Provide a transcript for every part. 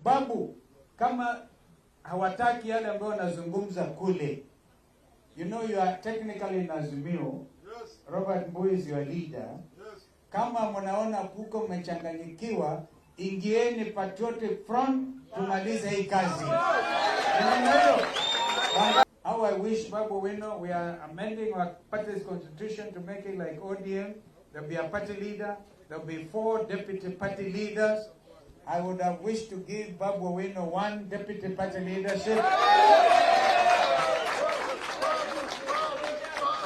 Babu, kama hawataki yale ambayo wanazungumza kule, you know you are technically in Azimio. Yes. Robert Mbui is your leader. Yes. Kama mnaona kuko mmechanganyikiwa, ingieni patriotic front, tumalize hii kazi. How I wish Babu Owino, we are amending our party's constitution to make it like ODM. There'll be a party leader. There'll be 4 deputy party leaders. I would have wished to give Babu Owino 1 deputy party leadership.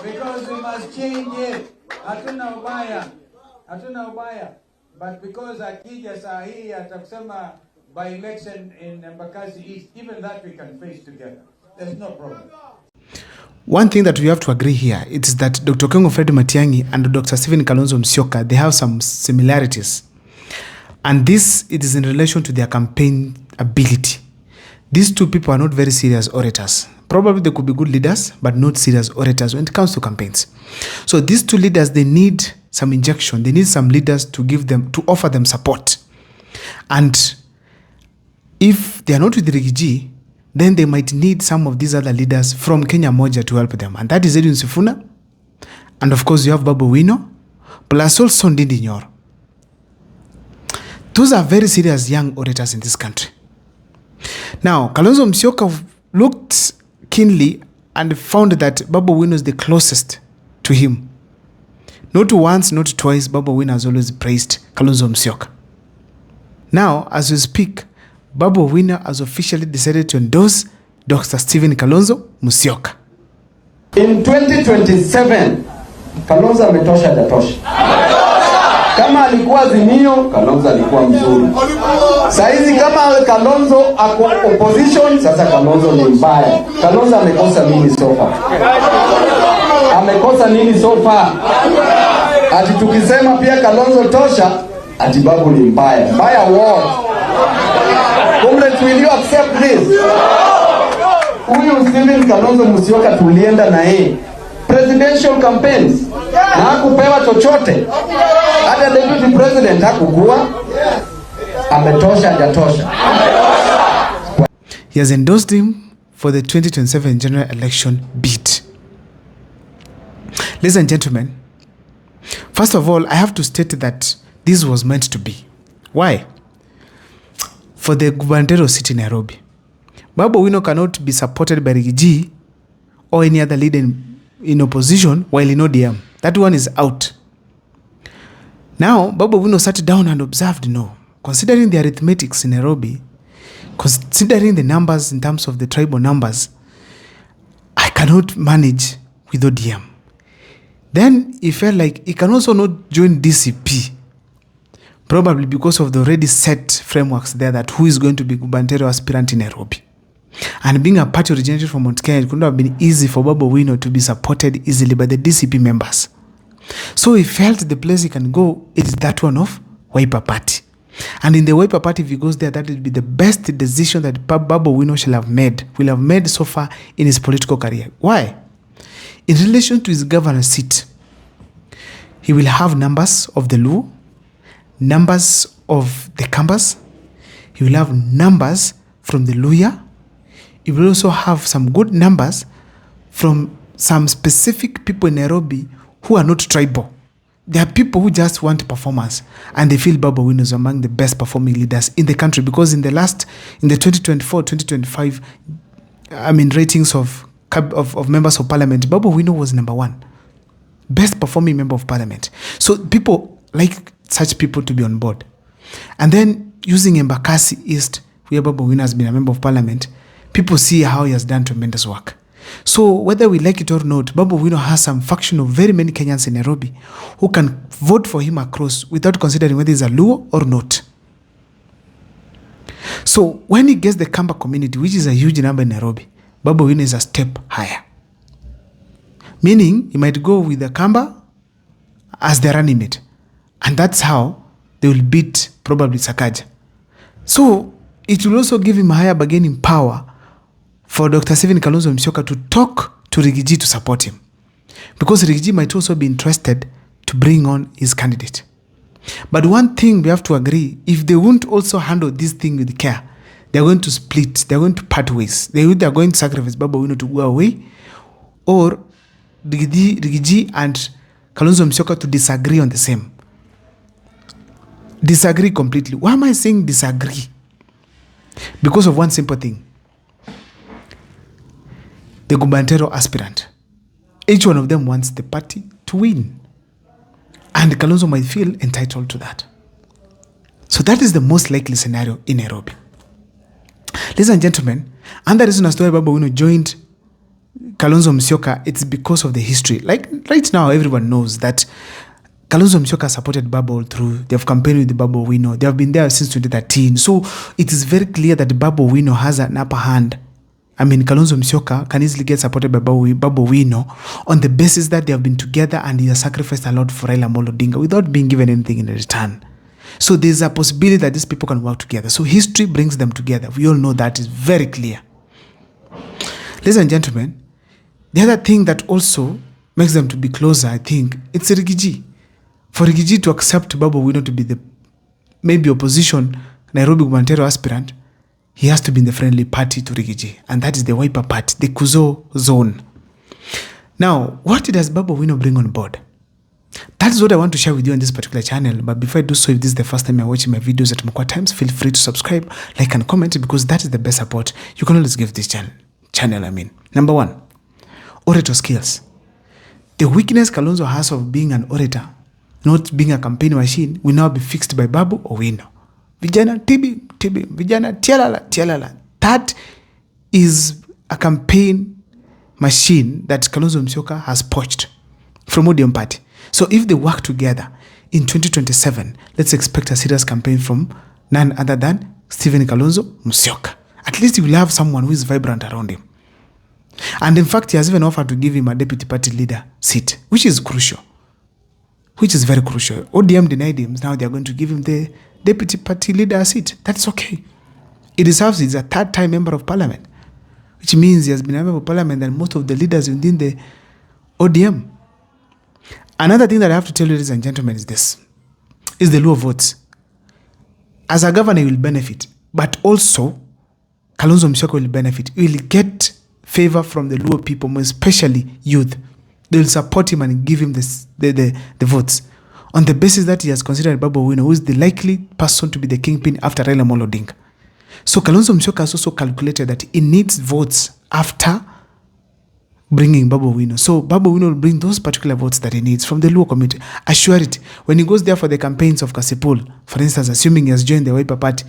Because we must change it. Hatuna ubaya. But because akija saa hii atakusema by election in Embakasi East, even that we can face together. There's no problem. One thing that we have to agree here is that Dr. Kengo Fred Matiang'i and Dr. Stephen Kalonzo Musyoka, they have some similarities. And this, it is in relation to their campaign ability. These two people are not very serious orators. Probably they could be good leaders, but not serious orators when it comes to campaigns. So these two leaders, they need some injection. They need some leaders to offer them support. And if they are not with Rigiji, then they might need some of these other leaders from Kenya Moja to help them. And that is Edwin Sifuna. And of course, you have Babu Owino, plus also Ndindi Nyoro. Those are very serious young orators in this country. Now, Kalonzo Musyoka looked keenly and found that Babu Owino is the closest to him. Not once, not twice, Babu Owino has always praised Kalonzo Musyoka. Now, as we speak, Babu Owino has officially decided to endorse Dr. Stephen Kalonzo Musyoka. In 2027, Kalonzo ametosha jatosha. Kama alikuwa Azimio, Kalonzo alikuwa mzuri. Saizi kama Kalonzo ako opposition, sasa Kalonzo ni mbaya. Kalonzo amekosa nini so far? Amekosa nini so far? Ati tukisema pia Kalonzo tosha, ati Babu ni mbaya. Mbaya what? Comrades, will you accept this? Huyu Stephen Kalonzo Musyoka tulienda na yeye presidential campaigns na hakupewa chochote. Hata deputy president hakukuwa. Ametosha hajatosha. He has endorsed him for the 2027 general election bid. Ladies and gentlemen, first of all, I have to state that this was meant to be. Why? For the gubernatorial seat in Nairobi, Babu Owino cannot be supported by Rigiji or any other leader in opposition while in ODM. That one is out. Now, Babu Owino sat down and observed, no, considering the arithmetics in Nairobi, considering the numbers in terms of the tribal numbers, I cannot manage with ODM. Then he felt like he can also not join DCP, probably because of the already set frameworks there that who is going to be gubernatorial aspirant in Nairobi. And being a party originated from Mount Kenya, it couldn't have been easy for Babu Owino to be supported easily by the DCP members. So he felt the place he can go is that one of Wiper Party. And in the Wiper Party, if he goes there, that will be the best decision that Babu Owino will have made so far in his political career. Why? In relation to his governor seat, he will have numbers of the Luo, numbers of the Kambas, he will have numbers from the Luya, he will also have some good numbers from some specific people in Nairobi who are not tribal. There are people who just want performance and they feel Babu Owino is among the best performing leaders in the country because in the 2024-2025, ratings of members of parliament, Babu Owino was number 1. Best performing member of parliament. So people like such people to be on board. And then using Embakasi East, where Babu Owino has been a member of parliament, people see how he has done tremendous work. So whether we like it or not, Babu Owino has some faction of very many Kenyans in Nairobi who can vote for him across without considering whether he's a Luo or not. So when he gets the Kamba community, which is a huge number in Nairobi, Babu Owino is a step higher. Meaning he might go with the Kamba as their running mate. And that's how they will beat probably Sakaja. So it will also give him a higher bargaining power for Dr. Stephen Kalonzo Musyoka to talk to Rigiji to support him. Because Rigiji might also be interested to bring on his candidate. But one thing we have to agree, if they won't also handle this thing with care, they're going to split, they're going to part ways. They're going to sacrifice Babu Owino to go away, or Rigiji and Kalonzo Musyoka to disagree on the same. Disagree completely. Why am I saying disagree? Because of one simple thing. The gubernatorial aspirant. Each one of them wants the party to win. And Kalonzo might feel entitled to that. So that is the most likely scenario in Nairobi. Ladies and gentlemen, and the reason as to why Babu Owino joined Kalonzo Musyoka, it's because of the history. Like right now, everyone knows that Kalonzo Musyoka supported Babu all through. They have campaigned with Babu Owino. They have been there since 2013. So it is very clear that Babu Owino has an upper hand. I mean, Kalonzo Musyoka can easily get supported by Babu Owino on the basis that they have been together and he has sacrificed a lot for Raila Amolo Odinga without being given anything in return. So there's a possibility that these people can work together. So history brings them together. We all know that is very clear. Ladies and gentlemen, the other thing that also makes them to be closer, I think, it's Rigiji. For Rigiji to accept Babu Owino to be the maybe opposition Nairobi gubernatorial aspirant, he has to be in the friendly party to Rigiji, and that is the Wiper party, the Kuzo zone. Now, what does Babu Owino bring on board? That is what I want to share with you on this particular channel. But before I do so, if this is the first time you're watching my videos at Mukwa Times, feel free to subscribe, like, and comment, because that is the best support you can always give this channel. Number one, orator skills. The weakness Kalonzo has of being an orator, not being a campaign machine, will now be fixed by Babu Owino. Vijana tibi, vijana tialala. That is a campaign machine that Kalonzo Musyoka has poached from ODM party. So if they work together in 2027, let's expect a serious campaign from none other than Stephen Kalonzo Musyoka. At least he will have someone who is vibrant around him. And in fact, he has even offered to give him a deputy party leader seat, which is crucial. Which is very crucial. ODM denied him. Now they are going to give him the deputy party leader seat. That's okay. He deserves it. He's a third-time member of parliament, which means he has been a member of parliament than most of the leaders within the ODM. Another thing that I have to tell you, ladies and gentlemen, is this. Is the Luo votes. As a governor, he will benefit. But also, Kalonzo Musyoka will benefit. He will get favor from the Luo people, especially youth. They will support him and give him the votes on the basis that he has considered Babu Owino, who is the likely person to be the kingpin after Raila Amolo Odinga. So Kalonzo Musyoka has also calculated that he needs votes after bringing Babu Owino. So Babu Owino will bring those particular votes that he needs from the Luo community. Assure it. When he goes there for the campaigns of Kasipul, for instance, assuming he has joined the Wiper party,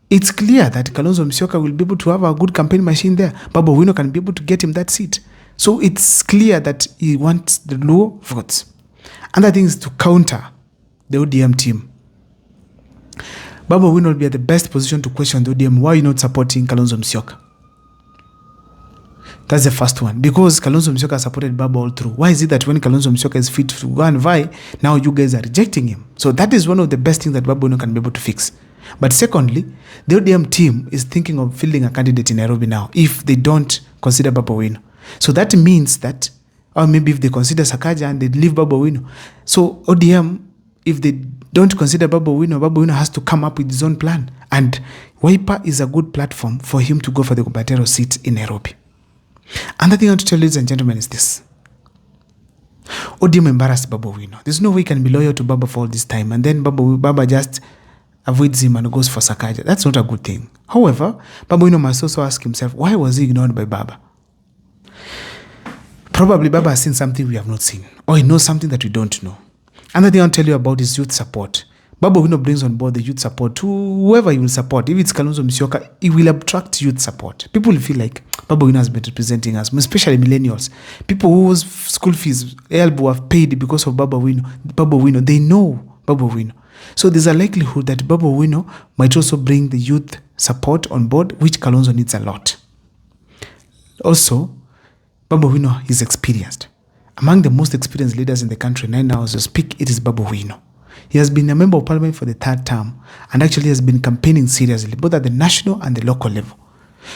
it's clear that Kalonzo Musyoka will be able to have a good campaign machine there. Babu Owino can be able to get him that seat. So it's clear that he wants the Luo votes. Another thing is to counter the ODM team. Babu Owino will be at the best position to question the ODM. Why are you not supporting Kalonzo Musyoka? That's the first one. Because Kalonzo Musyoka supported Babu all through. Why is it that when Kalonzo Musyoka is fit to go and vie, now you guys are rejecting him? So that is one of the best things that Babu Owino can be able to fix. But secondly, the ODM team is thinking of fielding a candidate in Nairobi now if they don't consider Babu Owino. So that means that, or maybe if they consider Sakaja and they leave Babu Owino. So ODM, if they don't consider Babu Owino has to come up with his own plan. And Wiper is a good platform for him to go for the gubernatorial seat in Nairobi. Another thing I want to tell you, ladies and gentlemen, is this. ODM embarrassed Babu Owino. There's no way he can be loyal to Baba for all this time. And then Baba just avoids him and goes for Sakaja. That's not a good thing. However, Babu Owino must also ask himself, why was he ignored by Baba? Probably Baba has seen something we have not seen, or he knows something that we don't know. Another thing I'll tell you about is youth support. Babu Owino brings on board the youth support to whoever he will support. If it's Kalonzo Musyoka, he will attract youth support. People will feel like Babu Owino has been representing us, especially millennials. People whose school fees elbow have paid because of Babu Owino, they know Babu Owino. So there's a likelihood that Babu Owino might also bring the youth support on board, which Kalonzo needs a lot. Also, Babu Owino is experienced. Among the most experienced leaders in the country right now as we speak, it is Babu Owino. He has been a member of parliament for the third term and actually has been campaigning seriously, both at the national and the local level.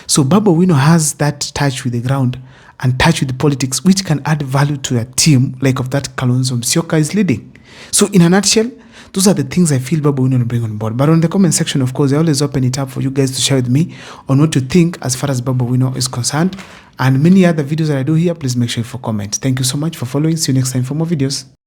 So Babu Owino has that touch with the ground and touch with the politics, which can add value to a team like of that Kalonzo Musyoka is leading. So in a nutshell, Those are the things I feel Babu Owino will bring on board. But on the comment section, of course, I always open it up for you guys to share with me on what you think as far as Babu Owino is concerned. And many other videos that I do here, please make sure you comment. Thank you so much for following. See you next time for more videos.